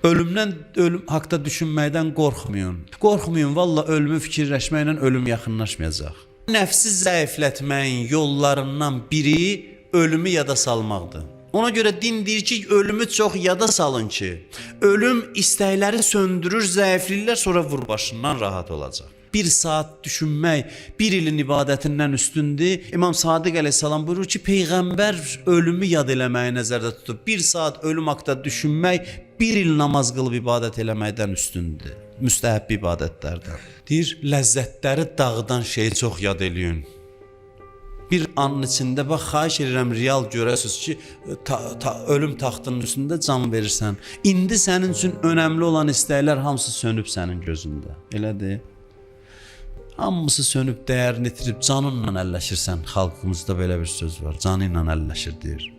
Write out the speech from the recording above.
Ölüm haqda düşünməkdən qorxmayın. Qorxmayın, valla ölümü fikirləşməklə ölüm yaxınlaşmayacaq. Nəfsi zəiflətməyin yollarından biri ölümü yada salmaqdır. Ona görə din deyir ki, ölümü çox yada salın ki, ölüm istəkləri söndürür, zəifliklər, sonra vur başından rahat olacaq. Bir saat düşünmək bir ilin ibadətindən üstündür. İmam Sadiq əleyhissalam buyurur ki, Peyğəmbər ölümü yad eləməyi nəzərdə tutub. Bir saat ölüm haqda düşünmək bir il namaz qılıb ibadət eləməkdən üstündür. Müstəhəbb ibadətlərdən. Deyir, ləzzətləri dağıdan şeyi çox yad eləyin. Bir anın içində, bax, xahiş edirəm, real görəsiniz ki, ölüm taxtının üstündə can verirsən. İndi sənin üçün önəmli olan istəklər hamısı sönüb sənin gözündə. Elədir. Hamısı sönüb, dəyərini itirib, canınla əlləşirsən. Xalqımızda belə bir söz var, canı ilə əlləşir deyir.